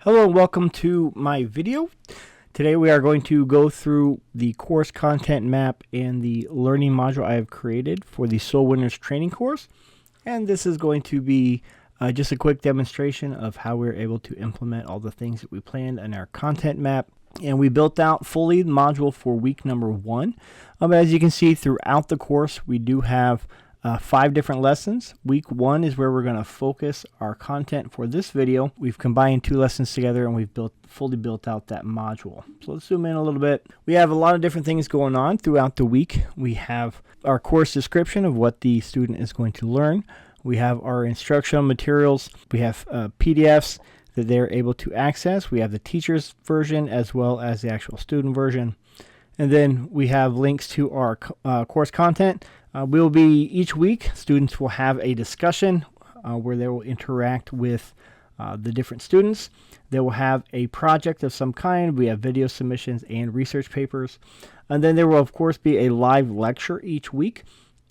Hello and welcome to my video. Today we are going to go through the course content map and the learning module I have created for the Soul Winners training course. And this is going to be just a quick demonstration of how we're able to implement all the things that we planned in our content map. And we built out fully the module for week number 1. As you can see throughout the course, we do have 5 different lessons. Week 1 is where we're going to focus our content for this video. We've combined 2 lessons together and we've fully built out that module. So let's zoom in a little bit. We have a lot of different things going on throughout the week. We have our course description of what the student is going to learn. We have our instructional materials. We have PDFs that they're able to access. We have the teacher's version as well as the actual student version. And then we have links to our course content. Each week, students will have a discussion where they will interact with the different students. They will have a project of some kind. We have video submissions and research papers. And then there will, of course, be a live lecture each week.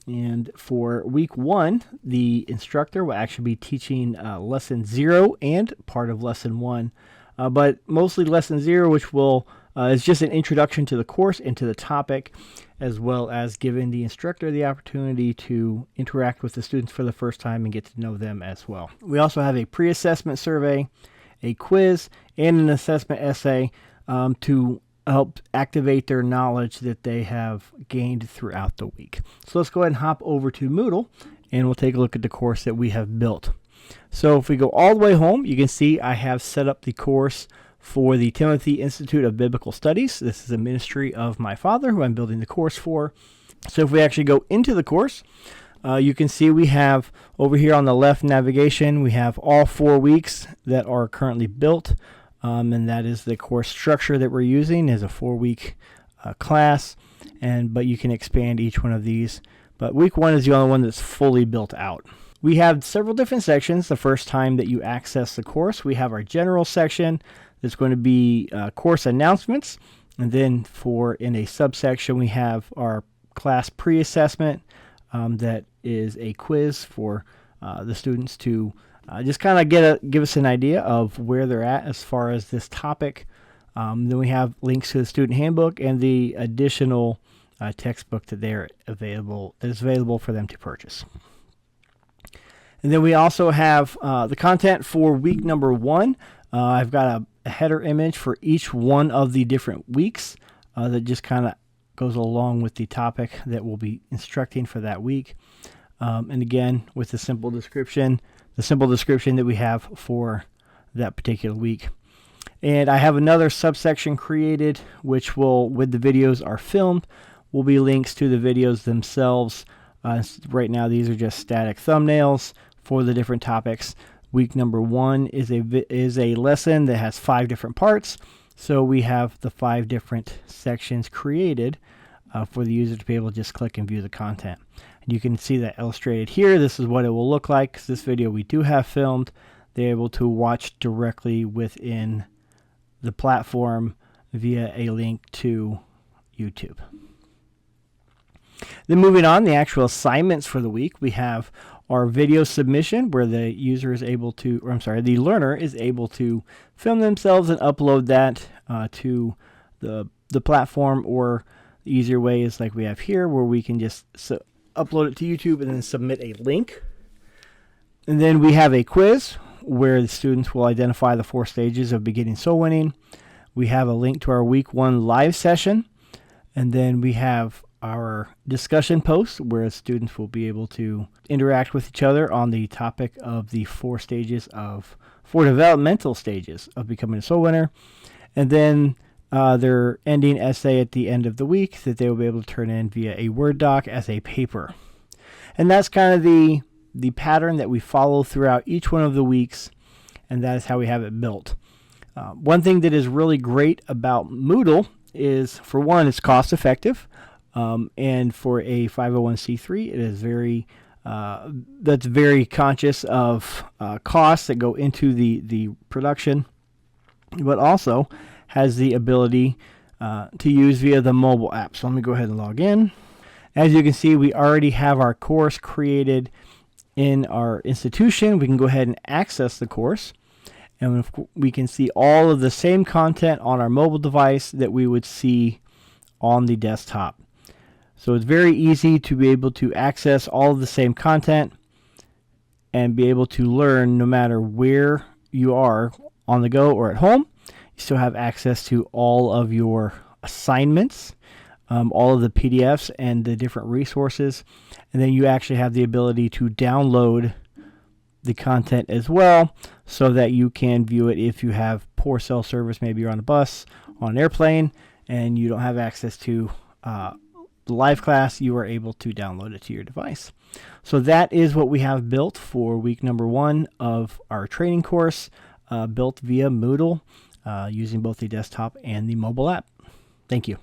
And for week 1, the instructor will actually be teaching lesson 0 and part of lesson 1. But mostly lesson 0, which is just an introduction to the course and to the topic, as well as giving the instructor the opportunity to interact with the students for the first time and get to know them as well. We also have a pre-assessment survey, a quiz, and an assessment essay to help activate their knowledge that they have gained throughout the week. So let's go ahead and hop over to Moodle and we'll take a look at the course that we have built. So if we go all the way home, you can see I have set up the course for the Timothy Institute of Biblical Studies. This is a ministry of my father who I'm building the course for. So if we actually go into the course, you can see we have over here on the left navigation, we have all 4 weeks that are currently built. And that is the course structure that we're using is a 4-week class. But you can expand each one of these. But week 1 is the only one that's fully built out. We have several different sections. The first time that you access the course, we have our general section. There's going to be course announcements, and then in a subsection we have our class pre-assessment that is a quiz for the students to just kind of give us an idea of where they're at as far as this topic. Then we have links to the student handbook and the additional textbook that is available for them to purchase. And then we also have the content for week number 1. I've got a header image for each one of the different weeks that just kind of goes along with the topic that we'll be instructing for that week. And again, with the simple description that we have for that particular week. And I have another subsection created, which with the videos are filmed, will be links to the videos themselves. Right now, these are just static thumbnails for the different topics. Week number 1 is a lesson that has 5 different parts. So we have the 5 different sections created for the user to be able to just click and view the content. And you can see that illustrated here. This is what it will look like. This video we do have filmed. They're able to watch directly within the platform via a link to YouTube. Then moving on, the actual assignments for the week, we have our video submission where the learner is able to film themselves and upload that to the platform, or the easier way is like we have here where we can just upload it to YouTube and then submit a link. And then we have a quiz where the students will identify the 4 stages of beginning soul winning. We have a link to our week 1 live session, and then we have our discussion post where students will be able to interact with each other on the topic of the 4 developmental stages of becoming a soul winner. And then their ending essay at the end of the week that they will be able to turn in via a Word doc as a paper. And that's kind of the pattern that we follow throughout each one of the weeks, and that is how we have it built. One thing that is really great about Moodle is, for one, it's cost effective. And for a 501c3, it is that's very conscious of costs that go into the production, but also has the ability to use via the mobile app. So let me go ahead and log in. As you can see, we already have our course created in our institution. We can go ahead and access the course. and we can see all of the same content on our mobile device that we would see on the desktop. So it's very easy to be able to access all of the same content and be able to learn no matter where you are, on the go or at home. You still have access to all of your assignments, all of the PDFs and the different resources, and then you actually have the ability to download the content as well so that you can view it if you have poor cell service. Maybe you're on a bus, on an airplane, and you don't have access to the live class. You are able to download it to your device. So that is what we have built for week number 1 of our training course, built via Moodle, using both the desktop and the mobile app. Thank you.